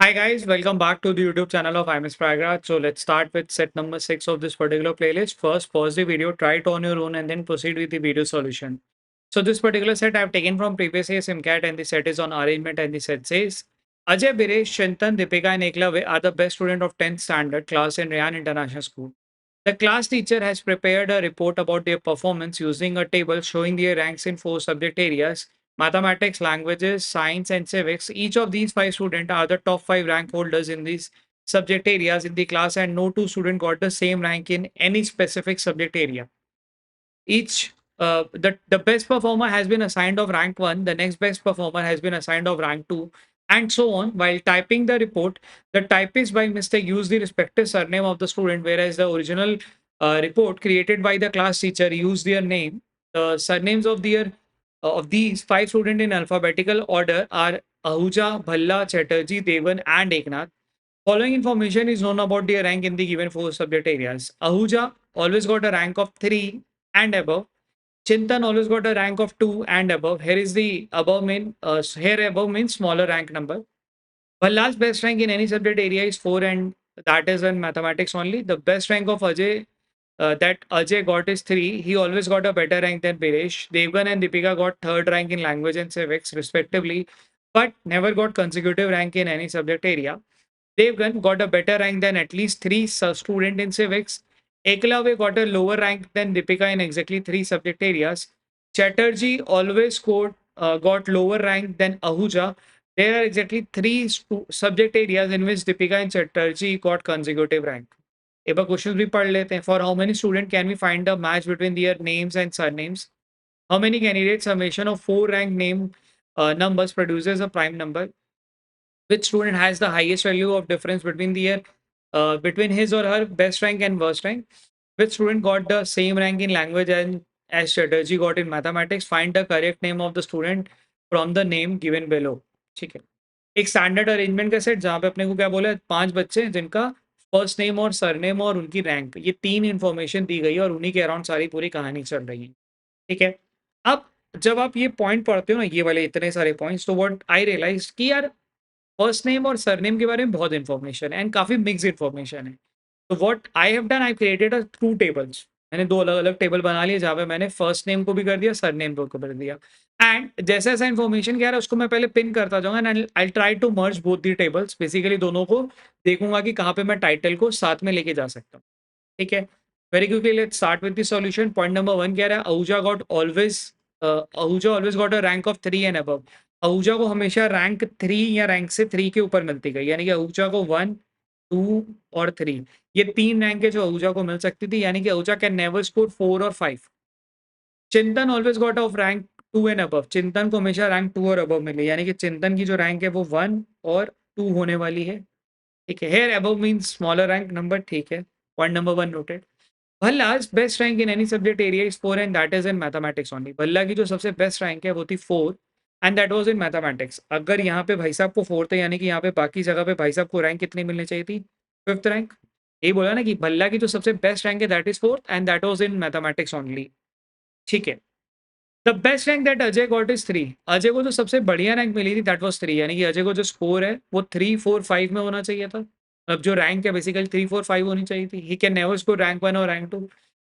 Hi guys, welcome back to the YouTube channel of IMS Pragraj. So let's start with set number 6 of this particular playlist. First, pause the video, try it on your own and then proceed with the video solution. So this particular set I've taken from previous year SimCat and the set is on arrangement and the set says Ajay, Biresh, Chintan, Deepika and Eklavya are the best student of 10th standard class in Rayan International School. The class teacher has prepared a report about their performance using a table showing their ranks in 4 subject areas: mathematics, languages, science, and civics. Each of these 5 students are the top 5 rank holders in these subject areas in the class, and no two students got the same rank in any specific subject area. Each the best performer has been assigned of rank 1, the next best performer has been assigned of rank 2, and so on. While typing the report, the typist by mistake used the respective surname of the student, whereas the original report created by the class teacher used their name. The surnames of these 5 students in alphabetical order are Ahuja, Bhalla, Chatterjee, Devan, and Eknath. Following information is known about their rank in the given 4 subject areas. Ahuja always got a rank of 3 and above. Chintan always got a rank of 2 and above. Here is the above mean, here above means smaller rank number. Bhalla's best rank in any subject area is 4, and that is in mathematics only. The best rank of Ajay that Ajay got is 3. He always got a better rank than Biresh. Devgan and Deepika got third rank in language and civics respectively, but never got consecutive rank in any subject area. Devgan got a better rank than at least 3 students in civics. Eklavya got a lower rank than Deepika in exactly 3 subject areas. Chatterjee always got lower rank than Ahuja. There are exactly 3 subject areas in which Deepika and Chatterjee got consecutive rank. एक बार question भी पढ़ लेते हैं. For how many students can we find a match between their names and surnames? How many candidates summation of 4 ranked name numbers produces a prime number? Which student has the highest value of difference between his or her best rank and worst rank? Which student got the same rank in language and as Chatterjee got in mathematics? Find the correct name of the student from the name given below. ठीक है. एक standard arrangement का set जहाँ पे अपने को क्या बोला है, 5 बच्चे हैं जिनका फर्स्ट नेम और सरनेम और उनकी रैंक, ये 3 इन्फॉर्मेशन दी गई है और उन्हीं के अराउंड सारी पूरी कहानी चल रही है. ठीक है. अब जब आप ये पॉइंट पढ़ते हो ना, ये वाले इतने सारे पॉइंट्स, तो व्हाट आई रियलाइज कि यार फर्स्ट नेम और सरनेम के बारे में बहुत इन्फॉर्मेशन है एंड काफी मिक्स इन्फॉर्मेशन है. तो what I have done, I created a 2 tables. मैंने 2 अलग-अलग टेबल बना लिए जहाँ पे मैंने फर्स्ट नेम को भी कर दिया, सरनेम को कर दिया. एंड जैसा-जैसा इन्फॉर्मेशन क्या है उसको मैं पहले पिन करता जाऊँगा and I try to merge both the tables. Basically दोनों को देखूँगा कि कहाँ पे मैं टाइटल को साथ में लेके जा सकता हूँ. ठीक है. Very quickly let's start with the solution. Point number 1 कह रहा है Ahuja always got a rank of 3 and above. Ahuja को हमेशा रैंक 3 या रैंक से 3 के ऊपर मिलती गई, यानी कि आहूजा को 1, 2 और 3, ये 3 रैंक है जो आहूजा को मिल सकती थी, यानी कि आहूजा कैन नेवर स्कोर 4 और 5. चिंतन always got off rank 2 and above. चिंतन को हमेशा रैंक 2 और अबव मिली, यानी कि चिंतन की जो रैंक है वो 1 और 2 होने वाली है. ठीक है. Here above means smaller rank number. ठीक है. Point number 1 noted. Bhalla's best rank in any subject area is 4 and that is in mathematics only. Bhalla की जो सबसे बेस्ट रैंक है वो थी 4 and that was in mathematics. अगर यहाँ पे भाई साहब को 4 थे, यानी कि यहाँ पे बाकी जगह पे भाई साहब को रैंक कितनी मिलनी चाहिए थी? 5th rank. यही बोला ना कि भल्ला की जो सबसे बेस्ट रैंक है that is 4th and that was in mathematics only. ठीक है. The best rank that Ajay got is 3. Ajay को जो सबसे बढ़िया रैंक मिली थी दैट वाज 3, यानी कि अजय को जो स्कोर है वो 3, 4, 5 में होना चाहिए था. अब जो रैंक है बेसिकली 3, 4, 5 होनी चाहिए थी. He can never score rank 1 और rank 2.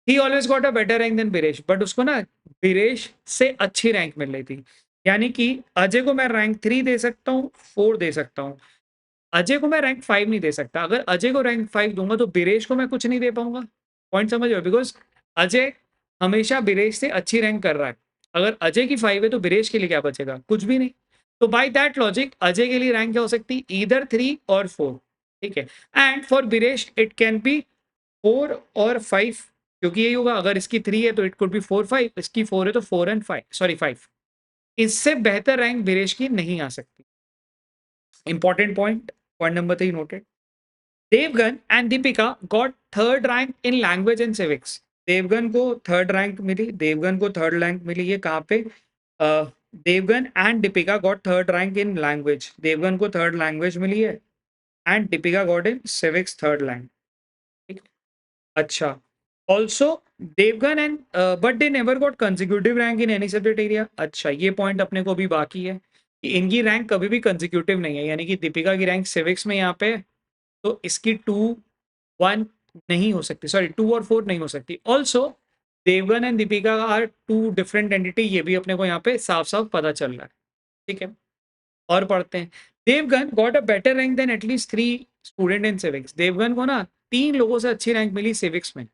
He always got a better rank than Biresh, but उसको ना बिरेश से अच्छी रैंक मिल रही थी. यानी कि अजय को मैं रैंक 3 दे सकता हूँ, 4 दे सकता हूँ. अजय को मैं रैंक 5 नहीं दे सकता. अगर अजय को रैंक 5 दूंगा तो बिरेश को मैं कुछ नहीं दे पाऊंगा. पॉइंट समझ रहे हो? बिकॉज अजय हमेशा बिरेश से अच्छी रैंक कर रहा है. अगर अजय की 5 है तो बिरेश के लिए क्या बचेगा? कुछ भी नहीं. तो बाय दैट लॉजिक अजय के लिए रैंक क्या हो सकती? ईदर 3 और 4. ठीक है. And for Biresh it can be 4 और 5, क्योंकि यही होगा. अगर इसकी 3 है तो इट कुड बी 4, 5. इसकी 4 है तो 4 एंड 5, सॉरी 5. इससे बेहतर रैंक बिरेश की नहीं आ सकती. Important point. Point number 3 noted. Devgan and Deepika got third rank in language and civics. Devgan को थर्ड रैंक मिली. देवगन को थर्ड रैंक मिली है कहाँ पे? Devgan and Deepika got third rank in language. Devgan को थर्ड लैंग्वेज मिली है and Deepika got in civics third rank. ठीक. अच्छा. Also Devgan and but they never got consecutive rank in any subject area. अच्छा, ये पॉइंट अपने को भी बाकी है. कि इनकी रैंक कभी भी कंसेक्यूटिव नहीं है, यानी कि दीपिका की रैंक सिविक्स में यहाँ पे, तो इसकी 2-1 नहीं हो सकती, सॉरी 2 और 4 नहीं हो सकती। Also Devgan and Deepika are two different entity, ये भी अपने को यहाँ पे साफ-साफ पता चल रहा है, ठीक है? और पढ़ते हैं। Devgan got a better rank than at least 3 student in civics. Devgan को ना 3 लोगों से अच्छी रैंक मिली सिविक्स में।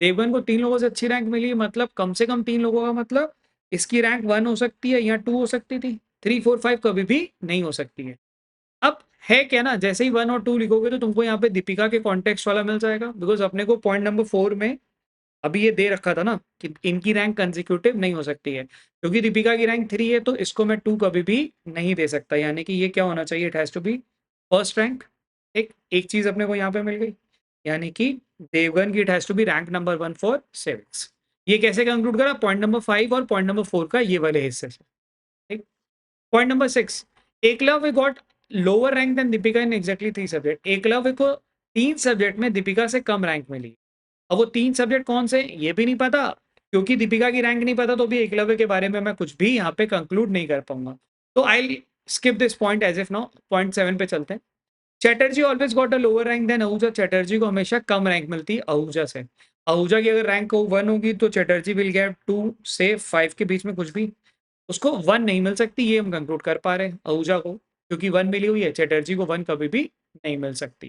देवगन को 3 लोगों से अच्छी रैंक मिली, मतलब कम से कम 3 लोगों का मतलब इसकी रैंक 1 हो सकती है या 2 हो सकती थी। 3, 4, 5 कभी भी नहीं हो सकती है। अब है क्या ना, जैसे ही 1 और 2 लिखोगे तो तुमको यहाँ पे दीपिका के कॉन्टेक्स्ट वाला मिल जाएगा, बिकॉज़ अपने को पॉइंट नंबर 4 में अभी ये दे रखा था ना कि इनकी रैंक कंसेक्यूटिव नहीं हो सकती है। क्योंकि दीपिका की रैंक 3 है तो इसको मैं 2 कभी भी नहीं दे सकता, यानी कि ये क्या होना चाहिए, it has to be first rank. एक चीज़ अपने को यहाँ पे मिल गई, यानी कि देवगन की it has to be rank number 1 for civics. ये कैसे कंक्लूड करा, पॉइंट नंबर 5 और पॉइंट नंबर 4 का ये वाले हिस्से से, ठीक। Point number 6, Eklavya got lower rank than Deepika in exactly 3 subject. Eklavya को 3 सब्जेक्ट में दीपिका से कम रैंक मिली। अब वो 3 सब्जेक्ट कौन से ये भी नहीं पता, क्योंकि दीपिका की रैंक नहीं पता तो भी एकलव्य के बारे में मैं कुछ भी यहाँ पे कंक्लूड नहीं कर पाऊंगा। तो I skip this point as if now, point 7 पे चलते हैं। Chatterjee always got a lower rank than Ahuja. Chatterjee को हमेशा कम रैंक मिलती है आहूजा से। आहूजा की अगर रैंक 1 होगी तो चैटर्जी विल गेट 2 से 5 के बीच में कुछ भी, उसको 1 नहीं मिल सकती, ये हम कंक्लूड कर पा रहे हैं आहूजा को, क्योंकि 1 मिली हुई है, चैटर्जी को 1 कभी भी नहीं मिल सकती।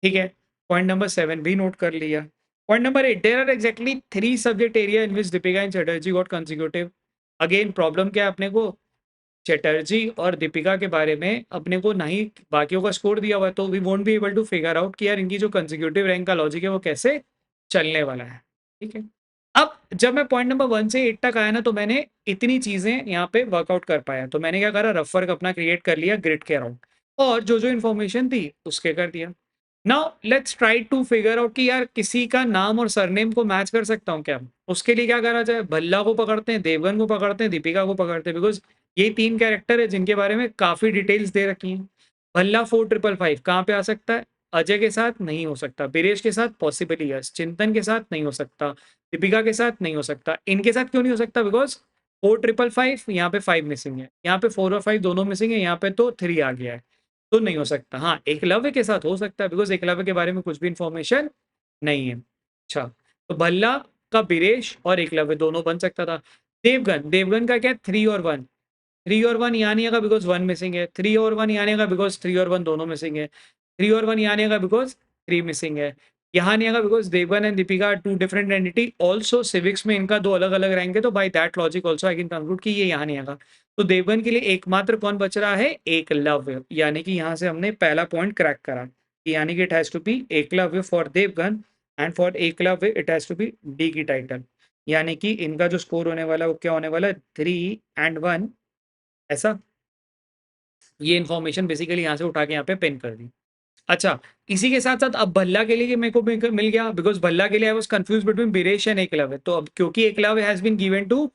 ठीक है, पॉइंट नंबर 7 भी नोट कर लिया। Point number 8, there are exactly 3 subject area in which Deepika and Chatterjee got consecutive. Again problem क्या है अपने को, चैटर्जी और दीपिका के बारे में अपने को ना ही बाकियों का स्कोर दिया हुआ है, तो we won't be able to figure out कि यार इनकी जो कंसेक्यूटिव रैंक का लॉजिक है वो कैसे चलने वाला है, ठीक है। अब जब मैं पॉइंट नंबर 1 से 8 तक आया ना, तो मैंने इतनी चीज़ें यहाँ पे वर्कआउट कर पाया। तो मैंने क्या करा, रफ वर्क अपना क्रिएट कर लिया ग्रिड के अराउंड, और जो-जो इन्फॉर्मेशन थी उसके कर दिया। Now let's try to figure out कि यार किसी का नाम और सरनेम को मैच कर सकता हूँ क्या? उसके लिए क्या करा जाए, भल्ला को पकड़ते हैं, देवगन को पकड़ते हैं, दीपिका को पकड़ते हैं, बिकॉज़ ये 3 कैरेक्टर है जिनके बारे में काफ़ी डिटेल्स दे रखी हैं। भल्ला 4555 कहाँ पे आ सकता है? अजय के साथ नहीं हो सकता, बीरेश के साथ पॉसिबली यस, चिंतन के साथ नहीं हो सकता, दीपिका के साथ नहीं हो सकता। इनके साथ क्यों नहीं हो सकता? बिकॉज़ 4555 यहाँ पे 5 मिसिंग है, यहाँ पे 4 और 5 दोनों मिसिंग है, यहाँ पे तो 3 आ गया है, तो नहीं हो सकता। हाँ, एकलव्य के साथ हो सकता है, बिकॉज़ एकलव्य के बारे में कुछ भी इन्फॉर्मेशन नहीं है। अच्छा, तो भल्ला का बीरेश और एकलव्य दोनों बन सकता था। देवगन का क्या है, 3 और 1, 3 और 1 यहाँ नहीं आएगा बिकॉज़ 1 मिसिंग है, 3 और 1 यहाँ नहीं आएगा बिकॉज़ 3 और 1 दोनों मिसिंग है, 3 और 1 यहाँ नहीं आएगा बिकॉज़ 3 मिसिंग है। यहाँ नहीं आएगा because Devgan and Deepika are 2 different entity, also civics में इनका 2 अलग-अलग रैंक है, तो by that logic also I can conclude कि ये यहाँ नहीं आएगा। तो देवगन के लिए एकमात्र कौन बच रहा है, एकलव्य, यानी कि यहाँ से हमने पहला पॉइंट क्रैक करा, कि यानी कि it has to be Eklavya for Devgan and for Eklavya it has to be D की टाइटल, यानी कि इनका जो स्कोर होने वाला है वो क्या होने वाला है, 3 एंड 1, ऐसा। ये इन्फॉर्मेशन बेसिकली यहाँ से उठा के यहाँ पे पिन कर दी। अच्छा, इसी के साथ-साथ अब भल्ला के लिए मेरे को मिल गया, बिकॉज़ भल्ला के लिए I was confused between Biresh and Eklavya. तो अब क्योंकि Eklavya has been given to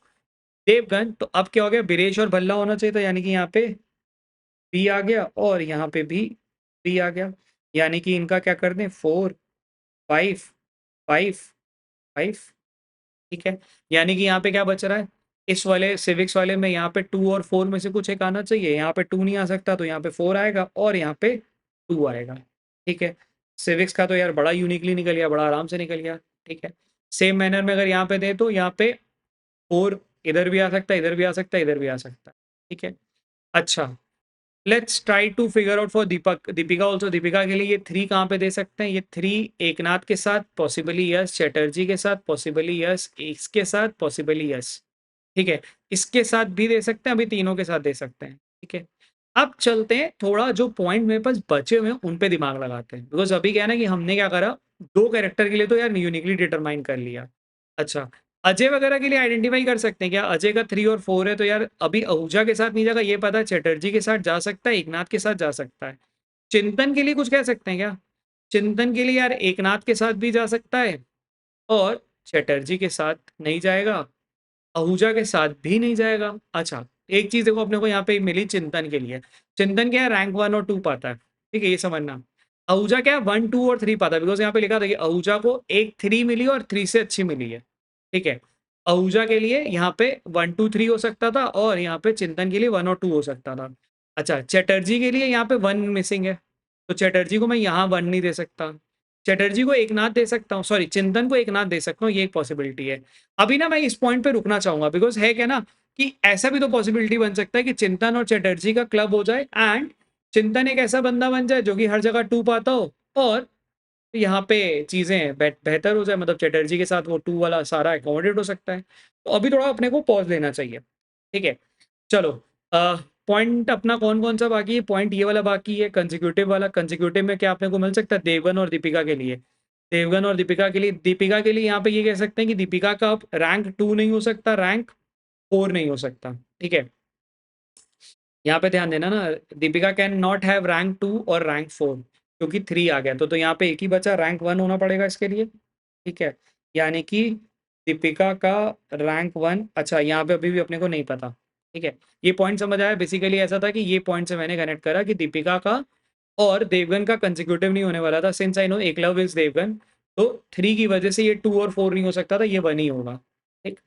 Devgan, तो अब क्या हो गया, बीरेश और भल्ला होना चाहिए था, यानी कि यहाँ पे बी आ गया और यहाँ पे भी बी आ गया। यानी कि इनका क्या कर दें, 4, 5, 5, 5, ठीक है। यानी कि यहाँ पे क्या बच रहा है, इस वाले सिविक्स वाले में यहाँ पे 2 और 4 में से कुछ एक आना चाहिए। यहाँ पे 2 नहीं आ सकता, तो यहाँ पे 4 आएगा और यहाँ पे 2 आएगा, ठीक है। सिविक्स का तो यार बड़ा यूनिकली निकल गया, बड़ा आराम से निकल गया, ठीक है। सेम मैनर में अगर यहाँ पे दें तो यहाँ पे 4 इधर भी आ सकता है, इधर भी आ सकता है, इधर भी आ सकता है, ठीक है। अच्छा, let's try to figure out for Deepika also. Deepika के लिए ये 3 कहाँ पे दे सकते हैं, ये 3 एकनाथ के साथ पॉसिबली यस, चैटर्जी के साथ पॉसिबली यस, इसके साथ पॉसिबली यस, ठीक है। इसके साथ भी दे सकते हैं, अभी तीनों के साथ दे सकते हैं, ठीक है। अब चलते हैं थोड़ा जो पॉइंट मेरे पास बचे हुए हैं उन पे दिमाग लगाते हैं, बिकॉज़ अभी क्या है ना कि हमने क्या करा, 2 कैरेक्टर के लिए तो यार यूनिकली डिटरमाइन कर लिया। अच्छा, अजय वगैरह के लिए आइडेंटिफ़ाई कर सकते हैं क्या? अजय का 3 और 4 है तो यार अभी आहूजा के साथ नहीं जाएगा ये पता है, चैटर्जी के साथ जा सकता है, एकनाथ के साथ जा सकता है। चिंतन के लिए कुछ कह सकते हैं क्या? चिंतन के लिए यार एकनाथ के साथ भी जा सकता है और चैटर्जी के साथ नहीं जाएगा, आहूजा के साथ भी नहीं जाएगा। अच्छा, एक चीज़ देखो अपने को यहाँ पे मिली चिंतन के लिए। चिंतन क्या है, रैंक 1 और 2 पाता है, ठीक है, ये समझना। आहूजा क्या है, 1, 2 और 3 पाता है, बिकॉज़ यहाँ पे लिखा था कि आहूजा को एक 3 मिली और 3 से अच्छी मिली है, ठीक है। आहूजा के लिए यहाँ पे 1 2 3 हो सकता था और यहाँ पे चिंतन के लिए 1 और 2 हो सकता था। अच्छा, चटर्जी के लिए यहाँ पे 1 मिसिंग है, तो चटर्जी को मैं यहाँ 1 नहीं दे सकता। चटर्जी को एकनाथ दे सकता हूँ, सॉरी चिंतन को एकनाथ दे सकता हूँ, ये एक पॉसिबिलिटी है। अभी ना मैं इस पॉइंट पे रुकना चाहूँगा बिकॉज़ है क्या ना कि ऐसा भी तो पॉसिबिलिटी बन सकता है कि चिंतन और चटर्जी का क्लब हो जाए एंड चिंतन एक ऐसा बंदा बन जाए जो कि हर जगह 2 पाता हो और यहाँ पे चीज़ें बेहतर हो जाए, मतलब चटर्जी के साथ वो 2 वाला सारा अकोमोडेट हो सकता है। तो अभी थोड़ा अपने को पॉज़ लेना चाहिए, ठीक है? चलो पॉइंट अपना कौन-कौन सा बाकी है? पॉइंट ये वाला बाकी है कंसेक्यूटिव वाला। कंसेक्यूटिव में क्या अपने को मिल सकता है? देवगन और दीपिका के लिए। देवगन और दीपिका के लिए यहाँ पे ये कह सकते हैं कि दीपिका का अब रैंक 2 नहीं हो सकता, रैंक 4 नहीं हो सकता, ठीक है? यहाँ पे ध्यान देना ना, Deepika can not have rank 2 और रैंक 4 क्योंकि 3 आ गया, तो यहाँ पे एक ही बचा, रैंक 1 होना पड़ेगा इसके लिए, ठीक है? यानी कि दीपिका का रैंक 1, अच्छा यहाँ पे अभी भी अपने को नहीं पता, ठीक है? ये पॉइंट समझ आया? बेसिकली ऐसा था कि ये पॉइंट से मैंने कनेक्ट करा कि दीपिका का और देवगन का कंसेक्यूटिव नहीं होने वाला था, since I know Eklav is Devgan, तो 3 की वजह से ये 2 और 4 नहीं हो सकता था, ये 1 ही होगा, ठीक?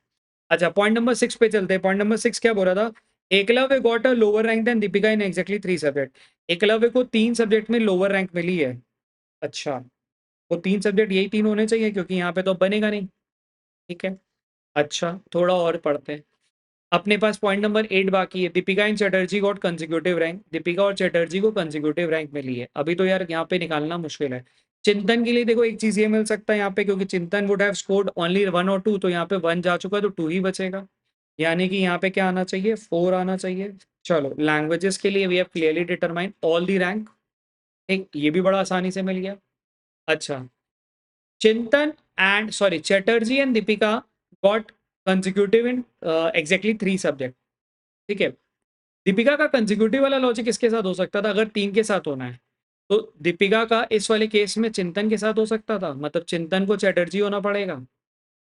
अच्छा, पॉइंट नंबर 6 पे चलते हैं। पॉइंट नंबर 6 क्या बोल रहा था? Eklavya got a lower rank than Deepika in exactly 3 subject. Eklavya को 3 सब्जेक्ट में लोअर रैंक मिली है। अच्छा, वो 3 सब्जेक्ट यही 3 होने चाहिए क्योंकि यहाँ पे तो बनेगा नहीं, ठीक है? अच्छा, थोड़ा और पढ़ते हैं। अपने पास पॉइंट नंबर 8 बाकी है। Deepika and Chatterjee got consecutive rank. Deepika और चटर्जी को कंसेक्यूटिव रैंक मिली है। अभी तो यार यहाँ पे निकालना मुश्किल है। चिंतन के लिए देखो एक चीज़ ये मिल सकता है यहाँ पे, क्योंकि चिंतन वुड हैव स्कोर्ड ओनली 1 और 2, तो यहाँ पे 1 जा चुका है तो 2 ही बचेगा। यानी कि यहाँ पे क्या आना चाहिए? 4 आना चाहिए। चलो, लैंग्वेजेस के लिए we have clearly determine all the rank. ठीक, ये भी बड़ा आसानी से मिल गया। अच्छा, चिंतन and sorry Chatterjee and Deepika got consecutive in exactly 3 subject, ठीक है? दीपिका का कंसेक्यूटिव वाला लॉजिक किसके साथ हो सकता था? अगर 3 के साथ होना है, तो दीपिका का इस वाले केस में चिंतन के साथ हो सकता था, मतलब चिंतन को चटर्जी होना पड़ेगा,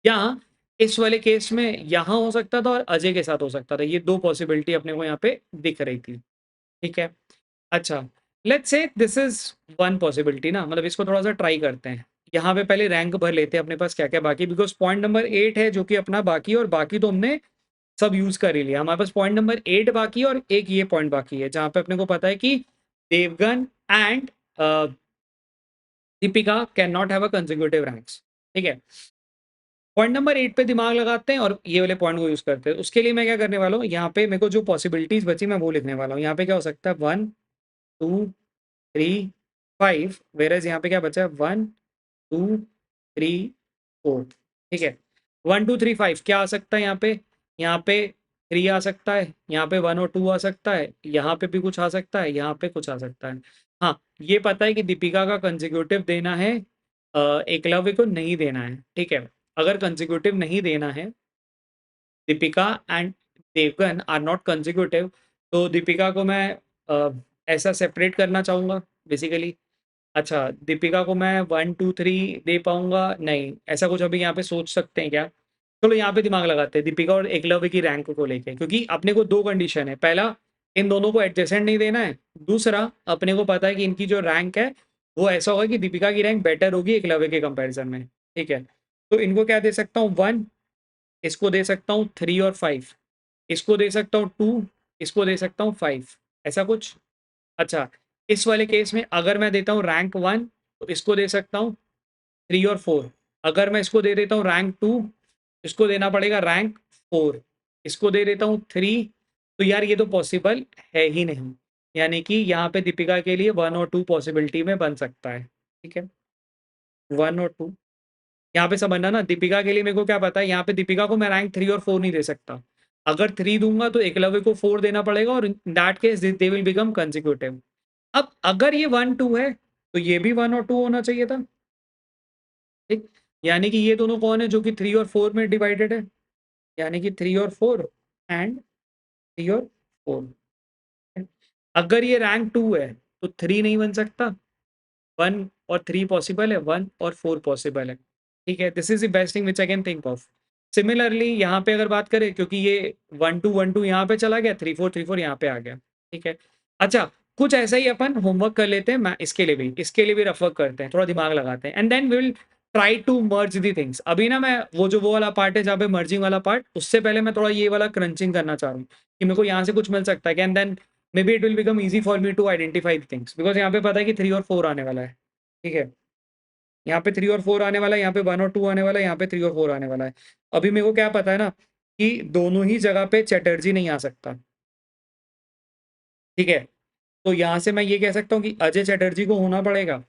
या इस वाले केस में यहाँ हो सकता था और अजय के साथ हो सकता था। ये 2 पॉसिबिलिटी अपने को यहाँ पे दिख रही थी, ठीक है? अच्छा, let's say this is one possibility ना, मतलब इसको थोड़ा-सा ट्राई करते हैं। यहाँ पे पहले रैंक भर लेते हैं अपने पास क्या-क्या बाकी, बिकॉज़ पॉइंट नंबर 8 है जो कि अपना बाकी है और बाकी तो हमने सब यूज़ कर ही लिया। हमारे पास पॉइंट नंबर 8 बाकी है और एक ये पॉइंट बाकी है, जहाँ पे अपने को पता है कि Devgan and a, Deepika can not have a consecutive ranks, ठीक है? पॉइंट नंबर 8 पे दिमाग लगाते हैं और ये वाले पॉइंट को यूज़ करते हैं। उसके लिए मैं क्या करने वाला हूँ, यहाँ पे मेरे को जो पॉसिबिलिटीज़ बची मैं वो लिखने वाला हूँ। यहाँ पे क्या हो सकता है? 1 2 3 5, व्हेयरएज़ यहाँ पे क्या बचा है? 1 2 3 4, ठीक है? 1 2 3 5 क्या आ सकता है यहाँ पे? यहाँ पे 3 आ सकता है, यहाँ पे 1 और 2 आ सकता है, यहाँ पे भी कुछ आ सकता है, यहाँ पे कुछ आ सकता है। हाँ, ये पता है कि दीपिका का कंसेक्यूटिव देना है, एकलव्य को नहीं देना है, ठीक है? अगर कंसेक्यूटिव नहीं देना है, Deepika and Devgan are not consecutive, तो दीपिका को मैं ऐसा सेपरेट करना चाहूँगा बेसिकली। अच्छा, दीपिका को मैं 1 2 3 दे पाऊँगा? नहीं, ऐसा कुछ अभी यहाँ पे सोच सकते हैं क्या? चलो यहाँ पे दिमाग लगाते हैं दीपिका और एकलव्य की रैंक को लेके, क्योंकि अपने को 2 कंडीशन है। पहला, इन दोनों को एडजेसेंट नहीं देना है। दूसरा, अपने को पता है कि इनकी जो रैंक है, वो ऐसा होगा कि दीपिका की रैंक बेटर होगी एकलव्य के कंपैरिज़न में, ठीक है? तो इनको क्या दे सकता हूँ? 1, इसको दे सकता हूँ 3 और 5, इसको दे सकता हूँ 2, इसको दे सकता हूँ 5, ऐसा कुछ? अच्छा, इस वाले केस में अगर मैं देता हूँ रैंक 1, तो इसको दे सकता हूँ 3 और 4। अगर मैं इसको दे देता हूँ रैंक 2, इसको देना पड़ेगा रैंक 4। इसको दे देता हूँ 3, तो यार ये तो पॉसिबल है ही नहीं। यानी कि यहाँ पे दीपिका के लिए 1 और 2 पॉसिबिलिटी में बन सकता है, ठीक है? 1 और 2, यहाँ पे समझना ना, दीपिका के लिए मेरे को क्या पता है, यहाँ पे दीपिका को मैं रैंक 3 और 4 नहीं दे सकता। अगर 3 दूँगा तो एकलव्य को 4 देना पड़ेगा और in that case they will become consecutive. अब अगर ये 1 2 है, तो ये भी 1 और 2 होना चाहिए था, ठीक? यानी कि ये दोनों कौन है जो कि 3 और 4 में डिवाइडेड है? यानी कि 3 और 4 एंड 3 और 4। अगर ये रैंक 2 है, तो 3 नहीं बन सकता, 1 और 3 पॉसिबल है, 1 और 4 पॉसिबल है, ठीक है? This is the best thing which I can think of. Similarly यहाँ पे अगर बात करें, क्योंकि ये 1 2 यहाँ पे चला गया, 3 4 यहाँ पे आ गया, ठीक है? अच्छा, कुछ ऐसा ही अपन होमवर्क कर लेते हैं, मैं इसके लिए भी रफ वर्क करते हैं, थोड़ा दिमाग लगाते हैं and then we will try to merge the things. अभी ना मैं वो वाला पार्ट है जहाँ पे मर्जिंग वाला पार्ट, उससे पहले मैं थोड़ा ये वाला क्रंचिंग करना चाह रहा हूँ कि मेरे को यहाँ से कुछ मिल सकता है and then maybe it will become easy for me to identify things, because यहाँ पे पता है कि 3 और 4 आने वाला है। ठीक है, यहाँ पे 3 और 4 आने वाला है, यहाँ पे 1 और 2 आने वाला है, यहाँ पे 3 और 4 आने वाला है। अभी मेरे को क्या पता है ना कि दोनों ही जगह पे चैटर्जी नहीं आ सकता। ठीक है, तो यहाँ से मैं ये कह सकता हूँ कि अजय चैटर्जी को होना पड़ेगा।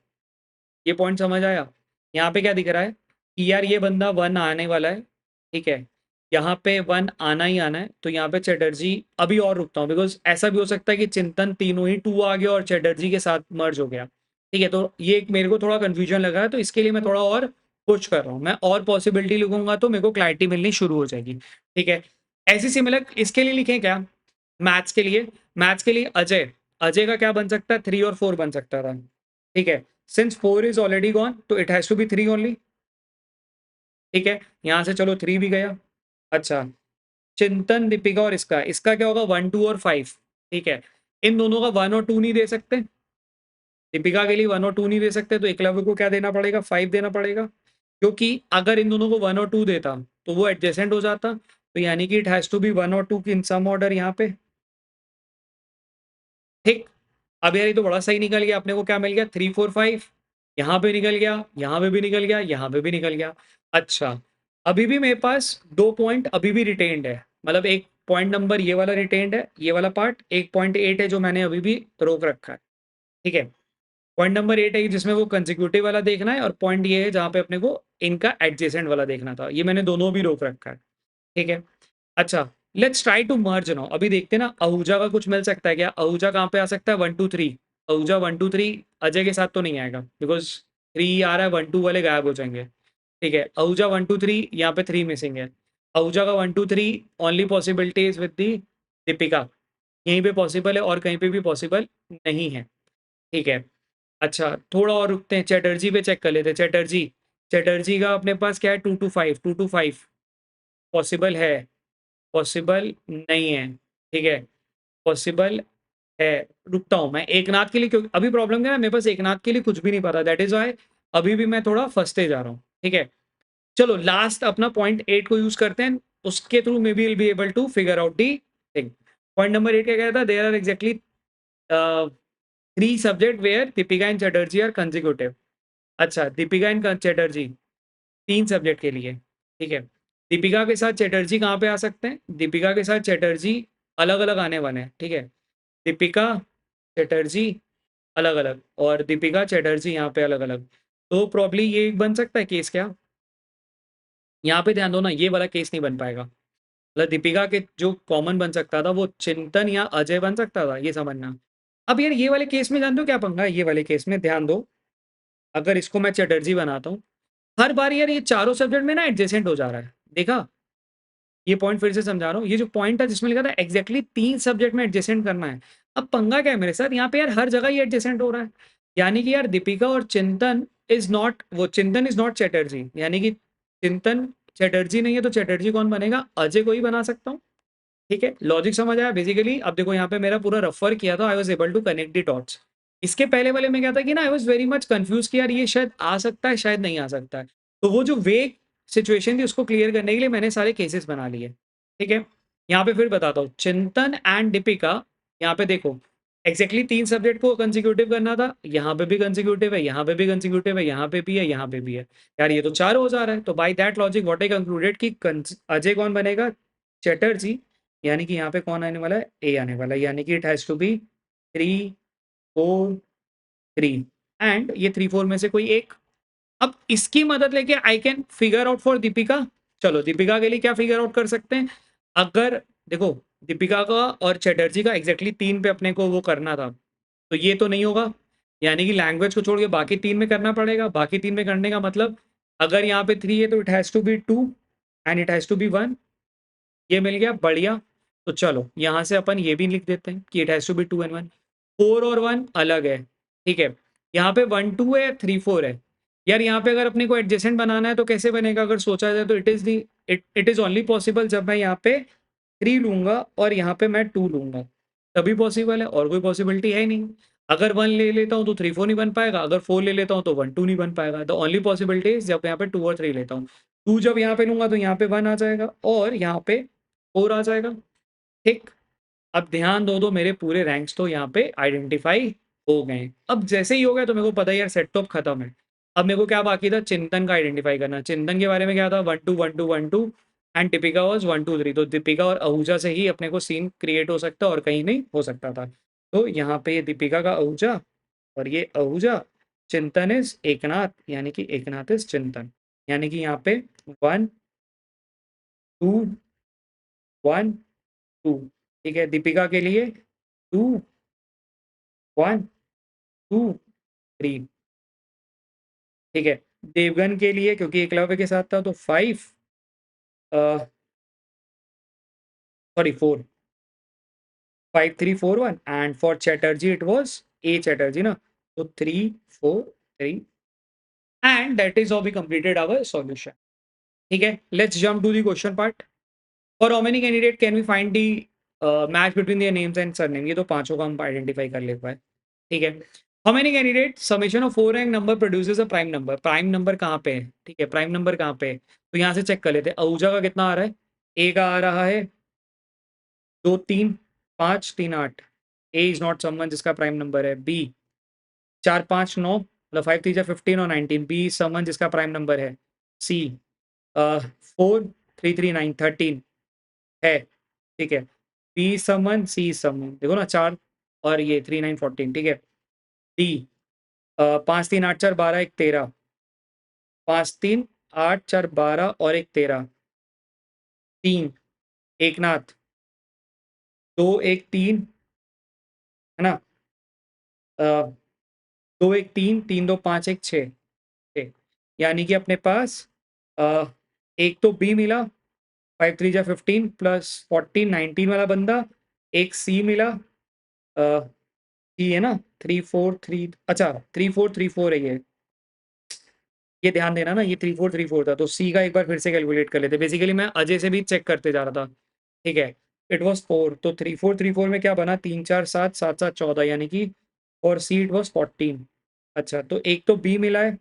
ये पॉइंट समझ आया? यहाँ पे क्या दिख रहा है कि यार ये बंदा 1 आने वाला है। ठीक है, यहाँ पे 1 आना ही आना है, तो यहाँ पे चैटर्जी अभी और रुकता हूँ, बिकॉज ऐसा भी हो सकता है कि चिंतन तीनों ही 2 आ गया और चैटर्जी के साथ मर्ज हो गया। ठीक है, तो ये एक मेरे को थोड़ा कंफ्यूजन लगा है, तो इसके लिए मैं थोड़ा और पुश कर रहा हूँ। मैं और पॉसिबिलिटी लिखूंगा तो मेरे को क्लैरिटी मिलनी शुरू हो जाएगी। ठीक है, ऐसी सिमिलर इसके लिए लिखें क्या? मैथ्स के लिए, मैथ्स के लिए अजय, अजय का क्या बन सकता है? 3 और 4 बन सकता था। ठीक है, सिंस 4 इज ऑलरेडी गॉन तो it has to be 3 only. ठीक है, यहां से चलो 3 भी गया। अच्छा, चिंतन, दीपिका और इसका इसका क्या होगा? 1 2 और 5। ठीक है, इन दोनों का 1 और 2 नहीं दे सकते, दीपिका के लिए 1 और 2 नहीं दे सकते, तो एकलव्य को क्या देना पड़ेगा? 5 देना पड़ेगा, क्योंकि अगर इन दोनों को 1 और 2 देता तो वो एडजेसेंट हो जाता, तो यानी कि इट हैज टू बी 1 और 2 की इन सम ऑर्डर यहाँ पे। ठीक, अब यार ये तो बड़ा सही निकल गया, अपने को क्या मिल गया? 3 4 5, यहाँ पे निकल गया, यहाँ पे भी निकल गया, यहाँ पे भी निकल गया। अच्छा, अभी भी मेरे पास 2 पॉइंट अभी भी रिटेन्ड है, मतलब एक पॉइंट नंबर ये वाला रिटेन्ड है, ये वाला पार्ट, एक पॉइंट 8 है जो मैंने अभी भी रोक रखा है। ठीक है, पॉइंट नंबर 8 है जिसमें वो कंसेक्यूटिव वाला देखना है, और पॉइंट ये है जहाँ पे अपने को इनका एडजेसेंट वाला देखना था, ये मैंने दोनों भी रोक रखा है। ठीक है, अच्छा, let's try to merge now. अभी देखते हैं ना आहूजा का कुछ मिल सकता है क्या? आहूजा कहाँ पे आ सकता है? 1 2 3। आहूजा 1 2 3 अजय के साथ तो नहीं आएगा, बिकॉज 3 आ रहा है, 1 2 वाले गायब हो जाएंगे। ठीक है, आहूजा 1 2 3, यहाँ पे 3 मिसिंग है। आहूजा का 1 2 3 only possibility is with the Deepika, यहीं पे पॉसिबल है और कहीं पे भी पॉसिबल नहीं है। ठीक है, अच्छा थोड़ा और रुकते हैं, चैटर्जी पे चेक कर लेते हैं। चैटर्जी, चैटर्जी का अपने पास क्या है? 2 2 5, 2 2 5 पॉसिबल है, पॉसिबल नहीं है। ठीक है, पॉसिबल है। रुकता हूँ मैं एकनाथ के लिए, क्योंकि अभी प्रॉब्लम क्या है, मेरे पास एकनाथ के लिए कुछ भी नहीं पता, दैट इज वाई अभी भी मैं थोड़ा फंसते जा रहा हूँ। ठीक है, चलो लास्ट अपना पॉइंट 8 को यूज करते हैं, उसके through maybe will be able to figure out the thing. Point number 8 क्या कहता था? There are exactly 3 subject where Deepika and Chatterjee are consecutive. अच्छा, दीपिका एंड चैटर्जी 3 सब्जेक्ट के लिए। ठीक है, दीपिका के साथ चैटर्जी कहाँ पे आ सकते हैं? दीपिका के साथ चैटर्जी अलग अलग आने वाले हैं। ठीक है, दीपिका चैटर्जी अलग अलग, और दीपिका चैटर्जी यहाँ पे अलग अलग, तो प्रॉब्ली ये बन सकता है केस क्या? यहाँ पे ध्यान दो ना, ये वाला केस नहीं बन पाएगा, मतलब दीपिका के जो कॉमन बन सकता था वो चिंतन या अजय बन सकता था, ये समझना। अब यार ये वाले केस में जान दो क्या पंगा है? ये वाले केस में ध्यान दो, अगर इसको मैं चैटर्जी बनाता हूँ, हर बार यार ये चारों सब्जेक्ट में ना एडजेसेंट हो जा रहा है, देखा? ये पॉइंट फिर से समझा रहा हूँ, ये जो पॉइंट था जिसमें लिखा था एग्जैक्टली 3 सब्जेक्ट में एडजेसेंट करना है, अब पंगा क्या है मेरे साथ? यहाँ पे यार हर जगह ये एडजेसेंट हो रहा है, यानी कि यार दीपिका और चिंतन इज नॉट, वो चिंतन इज नॉट चैटर्जी, यानी कि चिंतन चैटर्जी नहीं है, तो चैटर्जी कौन बनेगा? अजय को ही बना सकता हूँ। ठीक है, लॉजिक समझ आया बेसिकली? अब देखो यहाँ पे मेरा पूरा रफर किया था, I was able to connect the dots. इसके पहले वाले में क्या था कि ना I was very much confuse कि यार ये शायद आ सकता है, शायद नहीं आ सकता है, तो वो जो वेग सिचुएशन थी उसको क्लियर करने के लिए मैंने सारे केसेस बना लिए। ठीक है, यहाँ पे फिर बताता हूँ, चिंतन एंड दीपिका, यहाँ पे देखो एग्जैक्टली 3 सब्जेक्ट को कंसिक्यूटिव करना था, यहाँ पे भी कंसिक्यूटिव है, यहाँ पे भी कंसिक्यूटिव है, यहाँ पे भी है, यहाँ पे भी है, यार ये तो 4 हो जा रहा है, तो by that logic what I concluded कि अजय कौन बनेगा? चैटर्जी, यानी कि यहाँ पे कौन आने वाला है? ए आने वाला है, यानी कि it has to be 3 4 3, and ये 3 4 में से कोई एक। अब इसकी मदद लेके I can figure out for Deepika. चलो दीपिका के लिए क्या फिगर आउट कर सकते हैं? अगर देखो दीपिका का और चैटर्जी का एग्जैक्टली 3 पे अपने को वो करना था, तो ये तो नहीं होगा, यानी कि लैंग्वेज को छोड़ के बाकी 3 में करना पड़ेगा। बाकी 3 में करने का मतलब, अगर यहाँ पे 3 है तो it has to be 2 and it has to be 1, ये मिल गया, बढ़िया। तो चलो यहाँ से अपन ये भी लिख देते हैं कि it has to be 2 and 1, 4 और 1 अलग है। ठीक है, यहाँ पे 1 2 है, 3 4 है, यार यहाँ पे अगर अपने को एडजेसेंट बनाना है तो कैसे बनेगा? अगर सोचा जाए तो इट इज ओनली पॉसिबल जब मैं यहाँ पे 3 लूंगा और यहाँ पे मैं 2 लूंगा, तभी पॉसिबल है, और कोई पॉसिबिलिटी है ही नहीं। अगर 1 ले लेता हूँ तो 3 4 नहीं बन पाएगा, अगर 4 ले लेता हूँ तो 1 2 नहीं बन पाएगा। द ओनली पॉसिबिलिटी इज़ जब यहाँ पे 2 और 3 लेता हूँ। 2 जब यहाँ पे लूँगा तो यहाँ पे 1 आ जाएगा और यहाँ पे 4 आ जाएगा, ठीक? अब ध्यान दो मेरे पूरे रैंक्स तो यहाँ पे आइडेंटिफ़ाई हो गए हैं। अब जैसे ही हो गया तो मेरे को पता है यार सेट तो अब खत्म है। अब मेरे को क्या बाकी था, चिंतन का आइडेंटिफ़ाई करना। चिंतन के बारे में क्या था, 1 2 1 2 1 2 एंड दीपिका वाज़ 1 2 3, तो दीपिका और आहूजा से ही अपने को सीन क्रिएट हो सकता और कहीं नहीं हो सकता था। तो यहाँ पे ये दीपिका का आहूजा और ये आहूजा, चिंतन इज़ एकनाथ, यानी कि एकनाथ इज़ चिंतन। यानी कि यहाँ पे 1 2 1 2, ठीक है? दीपिका के लिए 2 1 2 3, ठीक है? देवगन के लिए क्योंकि एकलव्य के साथ था तो 5 sorry 4, 5 3 4 1 and for Chatterjee it was a Chatterjee ना, तो 3 4 3 and that is how we completed our solution, ठीक है? Let's jump to the question part. For how many candidate can we find the match between their names and surname? ये तो पांचों का हम identify कर लेते हैं, ठीक है? How many candidate summation of 4 rank number produces a prime number? Prime number कहाँ पे है, ठीक है? प्राइम नंबर कहाँ पे है? तो यहाँ से चेक कर लेते हैं। आहूजा का कितना आ रहा है? ए का आ रहा है 2 3 5 3 8, ए इज नॉट समवन जिसका प्राइम नंबर है। बी 4 5 9, मतलब 5 3 15 और 19, बी समवन जिसका प्राइम नंबर है। सी 4 3 3 9 13 है, ठीक है? बी समवन, सी समवन, देखो ना 4 और ये 3 9 14, ठीक है? डी 5 3 8 4 12 1 13, 5 3 8 4 12 और एक 13, 3 एकनाथ, 2 1 3, है ना? 2 1 3 3 2 5 1 6, यानी कि अपने पास अ, एक तो बी मिला 5 3 15 प्लस 14 19 वाला बंदा, एक सी मिला, सी है ना 3 4 3, अच्छा 3 4 3 4 है ये ध्यान देना ना, ये 3 4 3 4 था, तो सी का एक बार फिर से कैलकुलेट कर लेते। बेसिकली मैं अजय से भी चेक करते जा रहा था, ठीक है? इट वाज 4, तो 3 4 3 4 में क्या बना, 3 4 7 7 7 14, यानी कि और सी इट वाज 14। अच्छा, तो एक तो बी मिला है,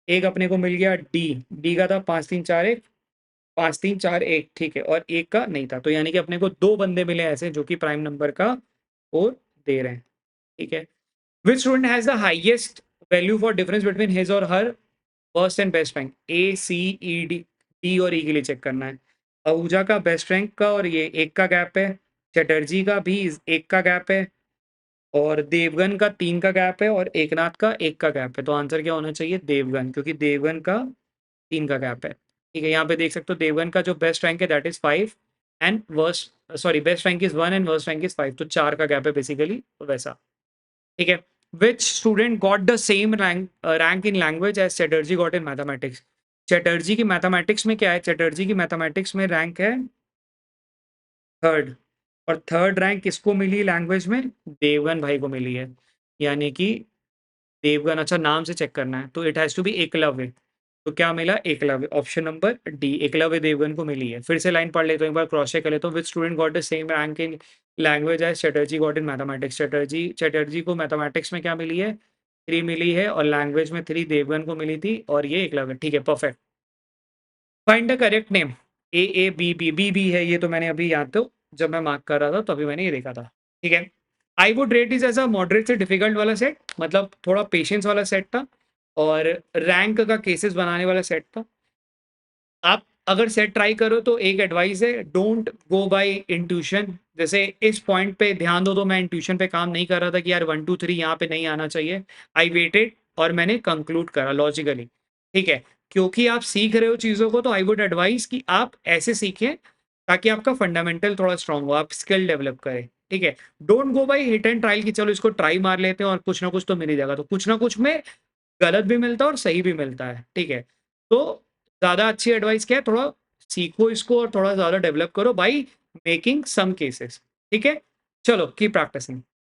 एक अपने को मिल गया डी, डी का था 5 3 4 1, 5 3 4 1, ठीक है? और एक का नहीं था, तो यानी कि अपने को दो बंदे मिले ऐसे जो कि प्राइम नंबर का और दे रहे हैं, ठीक है? Which student has the highest value for difference between his और her first and best rank? A C E D, D और ई के लिए चेक करना है। आहूजा का बेस्ट रैंक का और ये एक का गैप है, चटर्जी का भी एक का गैप है, और देवगन का 3 का गैप है, और एकनाथ का 1 का गैप है। तो आंसर क्या होना चाहिए, देवगन, क्योंकि देवगन का 3 का गैप है, ठीक है? यहाँ पे देख सकते हो देवगन का जो बेस्ट रैंक है that is 5 and worst sorry best rank is 1 and worst rank is 5, तो 4 का गैप है बेसिकली वैसा, ठीक है? Which student got the same rank in language as Chatterjee got in mathematics? Chatterjee की मैथमेटिक्स में क्या है, चटर्जी की मैथमेटिक्स में रैंक है 3rd, और 3rd रैंक किसको मिली लैंग्वेज में, देवगन भाई को मिली है, यानी कि देवगन, अच्छा नाम से चेक करना है तो it has to be Eklavya, तो क्या मिला, Eklavya, option number D, Eklavya Devgan को मिली है। फिर से लाइन पढ़ लेते हैं, एक बार क्रॉस चेक कर लेते हैं। Which student got the same rank in language as Chatterjee got in mathematics? Chatterjee Chatterjee को मैथमेटिक्स में क्या मिली है, 3 मिली है, और लैंग्वेज में 3 देवगन को मिली थी, और ये एकलव्य, ठीक है? Perfect. Find the correct name. A B B B B है, ये तो मैंने अभी याद, तो जब मैं मार्क कर रहा था तो अभी मैंने ये देखा था, ठीक है? I would rate is as a moderate से डिफिकल्ट वाला सेट, मतलब थोड़ा पेशेंस वाला सेट था, और रैंक का केसेस बनाने वाला सेट था। आप अगर सेट ट्राई करो तो एक एडवाइस है, डोंट गो बाय इंट्यूशन। जैसे इस पॉइंट पे ध्यान दो, तो मैं इंट्यूशन पे काम नहीं कर रहा था कि यार 1 2 3 यहाँ पे नहीं आना चाहिए। आई वेटेड और मैंने कंक्लूड करा लॉजिकली, ठीक है? क्योंकि आप सीख रहे हो चीज़ों को, तो आई वुड एडवाइस कि आप ऐसे सीखें ताकि आपका फंडामेंटल थोड़ा स्ट्रांग हो, आप स्किल डेवलप करें, ठीक है? Don't go by hit and trial कि चलो इसको ट्राई मार लेते हैं और कुछ ना कुछ तो मिल ही जाएगा। तो कुछ ना कुछ में गलत भी मिलता है और सही भी मिलता है, ठीक है? तो ज़्यादा अच्छी एडवाइस क्या है, थोड़ा सीखो इसको और थोड़ा ज़्यादा डेवलप करो बाय मेकिंग सम केसेस, ठीक है? चलो कीप प्रैक्टिसिंग।